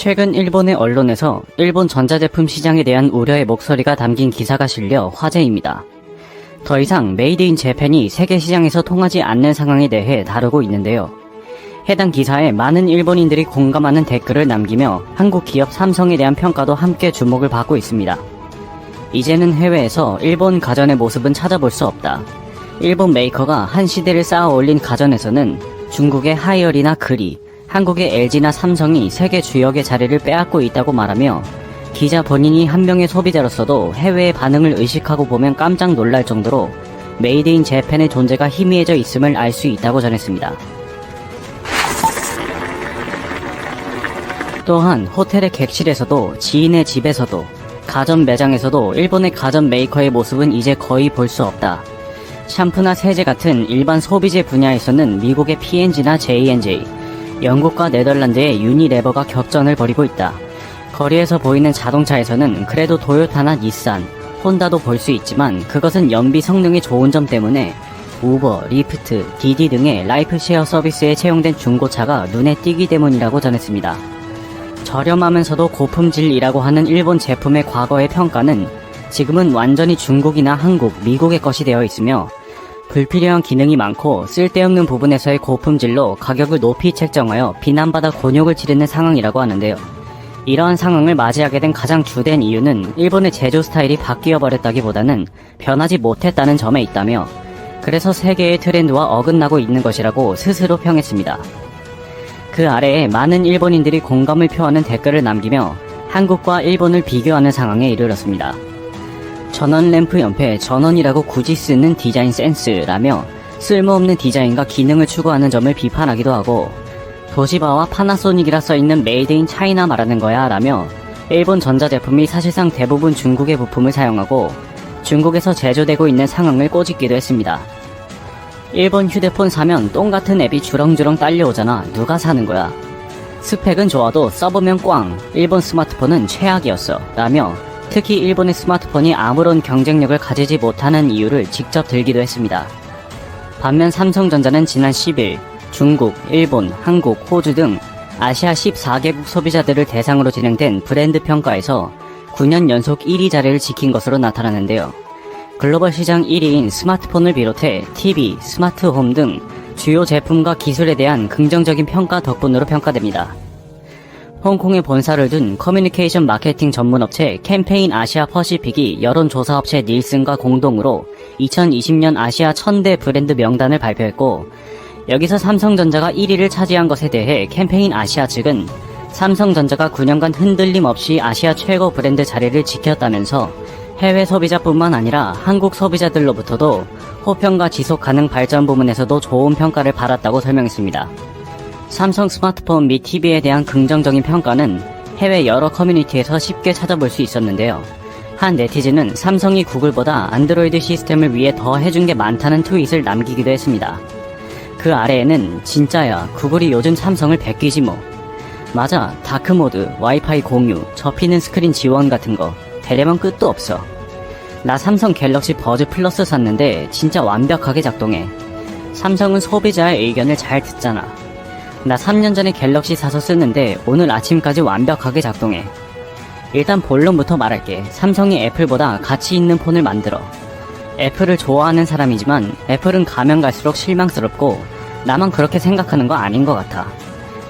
최근 일본의 언론에서 일본 전자제품 시장에 대한 우려의 목소리가 담긴 기사가 실려 화제입니다. 더 이상 메이드 인 재팬이 세계 시장에서 통하지 않는 상황에 대해 다루고 있는데요. 해당 기사에 많은 일본인들이 공감하는 댓글을 남기며 한국 기업 삼성에 대한 평가도 함께 주목을 받고 있습니다. 이제는 해외에서 일본 가전의 모습은 찾아볼 수 없다. 일본 메이커가 한 시대를 쌓아 올린 가전에서는 중국의 하이얼이나 그리, 한국의 LG나 삼성이 세계 주역의 자리를 빼앗고 있다고 말하며 기자 본인이 한 명의 소비자로서도 해외의 반응을 의식하고 보면 깜짝 놀랄 정도로 메이드 인 재팬의 존재가 희미해져 있음을 알 수 있다고 전했습니다. 또한 호텔의 객실에서도 지인의 집에서도 가전 매장에서도 일본의 가전 메이커의 모습은 이제 거의 볼 수 없다. 샴푸나 세제 같은 일반 소비재 분야에서는 미국의 P&G나 J&J, 영국과 네덜란드의 유니레버가 격전을 벌이고 있다. 거리에서 보이는 자동차에서는 그래도 도요타나 닛산, 혼다도 볼 수 있지만 그것은 연비 성능이 좋은 점 때문에 우버, 리프트, 디디 등의 라이프쉐어 서비스에 채용된 중고차가 눈에 띄기 때문이라고 전했습니다. 저렴하면서도 고품질이라고 하는 일본 제품의 과거의 평가는 지금은 완전히 중국이나 한국, 미국의 것이 되어 있으며 불필요한 기능이 많고 쓸데없는 부분에서의 고품질로 가격을 높이 책정하여 비난받아 곤욕을 치르는 상황이라고 하는데요. 이러한 상황을 맞이하게 된 가장 주된 이유는 일본의 제조 스타일이 바뀌어 버렸다기보다는 변하지 못했다는 점에 있다며 그래서 세계의 트렌드와 어긋나고 있는 것이라고 스스로 평했습니다. 그 아래에 많은 일본인들이 공감을 표하는 댓글을 남기며 한국과 일본을 비교하는 상황에 이르렀습니다. 전원 램프 옆에 전원이라고 굳이 쓰는 디자인 센스라며 쓸모없는 디자인과 기능을 추구하는 점을 비판하기도 하고 도시바와 파나소닉이라 써있는 메이드 인 차이나 말하는 거야 라며 일본 전자제품이 사실상 대부분 중국의 부품을 사용하고 중국에서 제조되고 있는 상황을 꼬집기도 했습니다. 일본 휴대폰 사면 똥같은 앱이 주렁주렁 딸려오잖아. 누가 사는 거야. 스펙은 좋아도 써보면 꽝. 일본 스마트폰은 최악이었어. 라며 특히 일본의 스마트폰이 아무런 경쟁력을 가지지 못하는 이유를 직접 들기도 했습니다. 반면 삼성전자는 지난 10일 중국, 일본, 한국, 호주 등 아시아 14개국 소비자들을 대상으로 진행된 브랜드 평가에서 9년 연속 1위 자리를 지킨 것으로 나타나는데요. 글로벌 시장 1위인 스마트폰을 비롯해 TV, 스마트홈 등 주요 제품과 기술에 대한 긍정적인 평가 덕분으로 평가됩니다. 홍콩에 본사를 둔 커뮤니케이션 마케팅 전문업체 캠페인 아시아 퍼시픽이 여론조사업체 닐슨과 공동으로 2020년 아시아 1000대 브랜드 명단을 발표했고 여기서 삼성전자가 1위를 차지한 것에 대해 캠페인 아시아 측은 삼성전자가 9년간 흔들림 없이 아시아 최고 브랜드 자리를 지켰다면서 해외 소비자뿐만 아니라 한국 소비자들로부터도 호평과 지속 가능 발전 부문에서도 좋은 평가를 받았다고 설명했습니다. 삼성 스마트폰 및 TV에 대한 긍정적인 평가는 해외 여러 커뮤니티에서 쉽게 찾아볼 수 있었는데요. 한 네티즌은 삼성이 구글보다 안드로이드 시스템을 위해 더 해준 게 많다는 트윗을 남기기도 했습니다. 그 아래에는 진짜야 구글이 요즘 삼성을 베끼지 뭐. 맞아 다크모드, 와이파이 공유, 접히는 스크린 지원 같은 거 되려면 끝도 없어. 나 삼성 갤럭시 버즈 플러스 샀는데 진짜 완벽하게 작동해. 삼성은 소비자의 의견을 잘 듣잖아. 나 3년 전에 갤럭시 사서 쓰는데 오늘 아침까지 완벽하게 작동해. 일단 본론부터 말할게. 삼성이 애플보다 가치 있는 폰을 만들어. 애플을 좋아하는 사람이지만 애플은 가면 갈수록 실망스럽고 나만 그렇게 생각하는 거 아닌 것 같아.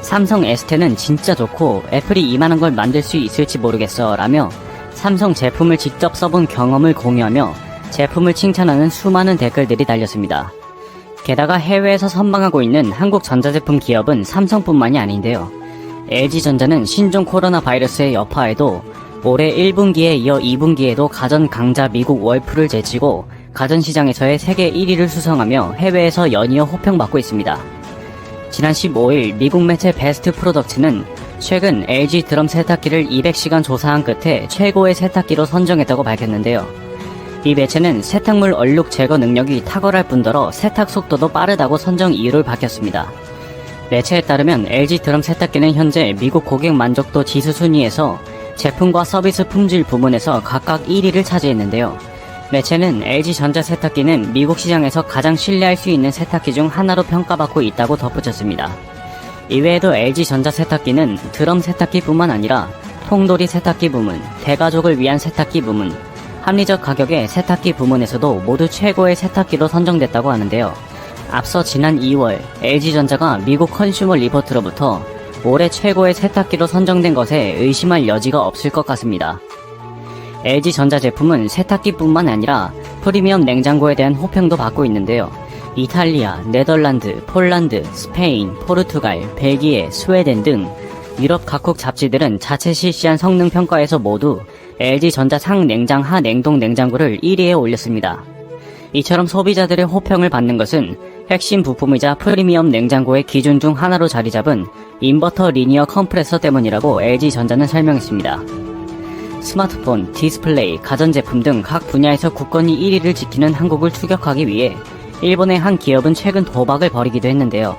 삼성 S10은 진짜 좋고 애플이 이만한 걸 만들 수 있을지 모르겠어 라며 삼성 제품을 직접 써본 경험을 공유하며 제품을 칭찬하는 수많은 댓글들이 달렸습니다. 게다가 해외에서 선방하고 있는 한국 전자제품 기업은 삼성뿐만이 아닌데요. LG전자는 신종 코로나 바이러스의 여파에도 올해 1분기에 이어 2분기에도 가전 강자 미국 월프를 제치고 가전시장에서의 세계 1위를 수성하며 해외에서 연이어 호평받고 있습니다. 지난 15일 미국 매체 베스트 프로덕츠는 최근 LG 드럼 세탁기를 200시간 조사한 끝에 최고의 세탁기로 선정했다고 밝혔는데요. 이 매체는 세탁물 얼룩 제거 능력이 탁월할 뿐더러 세탁 속도도 빠르다고 선정 이유를 밝혔습니다. 매체에 따르면 LG 드럼 세탁기는 현재 미국 고객 만족도 지수 순위에서 제품과 서비스 품질 부문에서 각각 1위를 차지했는데요. 매체는 LG전자 세탁기는 미국 시장에서 가장 신뢰할 수 있는 세탁기 중 하나로 평가받고 있다고 덧붙였습니다. 이외에도 LG전자 세탁기는 드럼 세탁기뿐만 아니라 통돌이 세탁기 부문, 대가족을 위한 세탁기 부문, 합리적 가격의 세탁기 부문에서도 모두 최고의 세탁기로 선정됐다고 하는데요. 앞서 지난 2월 LG전자가 미국 컨슈머 리포트로부터 올해 최고의 세탁기로 선정된 것에 의심할 여지가 없을 것 같습니다. LG전자 제품은 세탁기뿐만 아니라 프리미엄 냉장고에 대한 호평도 받고 있는데요. 이탈리아, 네덜란드, 폴란드, 스페인, 포르투갈, 벨기에, 스웨덴 등 유럽 각국 잡지들은 자체 실시한 성능 평가에서 모두 LG전자 상냉장 하냉동 냉장고를 1위에 올렸습니다. 이처럼 소비자들의 호평을 받는 것은 핵심 부품이자 프리미엄 냉장고의 기준 중 하나로 자리 잡은 인버터 리니어 컴프레서 때문이라고 LG전자는 설명했습니다. 스마트폰, 디스플레이, 가전제품 등 각 분야에서 굳건히 1위를 지키는 한국을 추격하기 위해 일본의 한 기업은 최근 도박을 벌이기도 했는데요.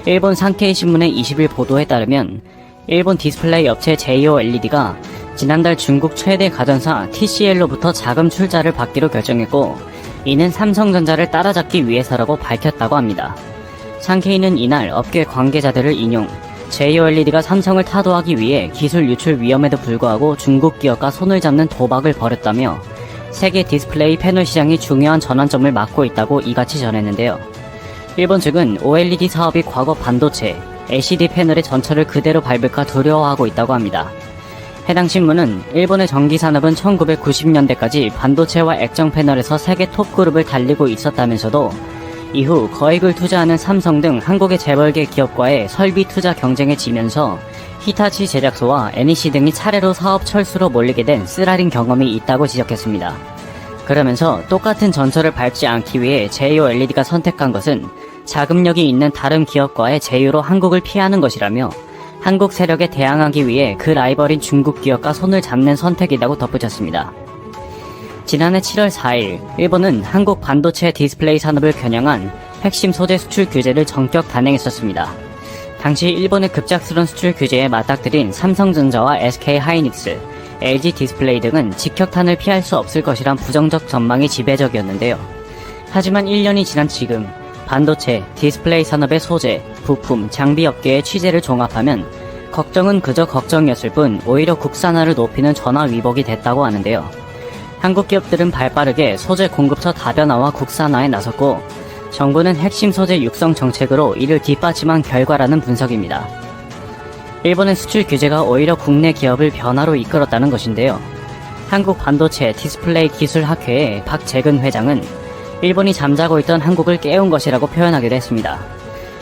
일본 산케이 신문의 20일 보도에 따르면 일본 디스플레이 업체 JOLED가 지난달 중국 최대 가전사 TCL로부터 자금 출자를 받기로 결정했고, 이는 삼성전자를 따라잡기 위해서라고 밝혔다고 합니다. 산케이는 이날 업계 관계자들을 인용, JOLED가 삼성을 타도하기 위해 기술 유출 위험에도 불구하고 중국 기업과 손을 잡는 도박을 벌였다며 세계 디스플레이 패널 시장이 중요한 전환점을 맞고 있다고 이같이 전했는데요. 일본 측은 OLED 사업이 과거 반도체, LCD 패널의 전철을 그대로 밟을까 두려워하고 있다고 합니다. 해당 신문은 일본의 전기산업은 1990년대까지 반도체와 액정 패널에서 세계 톱그룹을 달리고 있었다면서도 이후 거액을 투자하는 삼성 등 한국의 재벌계 기업과의 설비 투자 경쟁에 지면서 히타치 제작소와 NEC 등이 차례로 사업 철수로 몰리게 된 쓰라린 경험이 있다고 지적했습니다. 그러면서 똑같은 전철을 밟지 않기 위해 JOLED가 선택한 것은 자금력이 있는 다른 기업과의 제휴로 한국을 피하는 것이라며 한국 세력에 대항하기 위해 그 라이벌인 중국 기업과 손을 잡는 선택이라고 덧붙였습니다. 지난해 7월 4일, 일본은 한국 반도체 디스플레이 산업을 겨냥한 핵심 소재 수출 규제를 전격 단행했었습니다. 당시 일본의 급작스러운 수출 규제에 맞닥뜨린 삼성전자와 SK하이닉스, LG 디스플레이 등은 직격탄을 피할 수 없을 것이란 부정적 전망이 지배적이었는데요. 하지만 1년이 지난 지금 반도체, 디스플레이 산업의 소재, 부품, 장비 업계의 취재를 종합하면 걱정은 그저 걱정이었을 뿐 오히려 국산화를 높이는 전화위복이 됐다고 하는데요. 한국 기업들은 발빠르게 소재 공급처 다변화와 국산화에 나섰고 정부는 핵심 소재 육성 정책으로 이를 뒷받침한 결과라는 분석입니다. 일본의 수출 규제가 오히려 국내 기업을 변화로 이끌었다는 것인데요. 한국 반도체 디스플레이 기술학회의 박재근 회장은 일본이 잠자고 있던 한국을 깨운 것이라고 표현하기도 했습니다.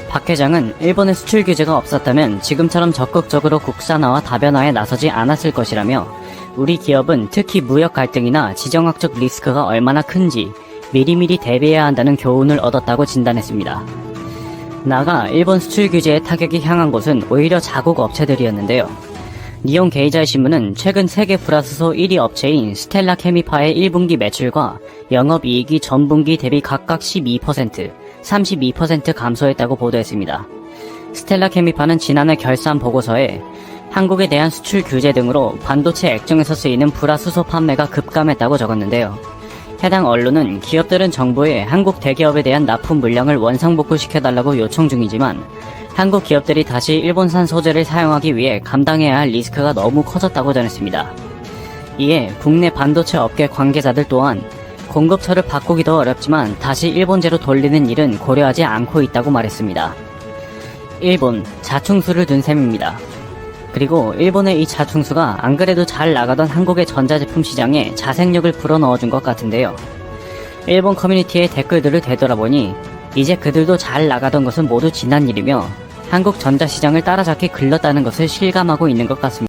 박 회장은 일본의 수출 규제가 없었다면 지금처럼 적극적으로 국산화와 다변화에 나서지 않았을 것이라며 우리 기업은 특히 무역 갈등이나 지정학적 리스크가 얼마나 큰지 미리미리 대비해야 한다는 교훈을 얻었다고 진단했습니다. 나아가 일본 수출 규제의 타격이 향한 곳은 오히려 자국 업체들이었는데요. 니온 게이자이 신문은 최근 세계 불화수소 1위 업체인 스텔라 케미파의 1분기 매출과 영업이익이 전분기 대비 각각 12%, 32% 감소했다고 보도했습니다. 스텔라 케미파는 지난해 결산 보고서에 한국에 대한 수출 규제 등으로 반도체 액정에서 쓰이는 불화수소 판매가 급감했다고 적었는데요. 해당 언론은 기업들은 정부에 한국 대기업에 대한 납품 물량을 원상복구시켜달라고 요청 중이지만 한국 기업들이 다시 일본산 소재를 사용하기 위해 감당해야 할 리스크가 너무 커졌다고 전했습니다. 이에 국내 반도체 업계 관계자들 또한 공급처를 바꾸기도 어렵지만 다시 일본제로 돌리는 일은 고려하지 않고 있다고 말했습니다. 일본, 자충수를 둔 셈입니다. 그리고 일본의 이 자충수가 안 그래도 잘 나가던 한국의 전자제품 시장에 자생력을 불어넣어준 것 같은데요. 일본 커뮤니티의 댓글들을 되돌아보니 이제 그들도 잘 나가던 것은 모두 지난 일이며 한국 전자시장을 따라잡기 글렀다는 것을 실감하고 있는 것 같습니다.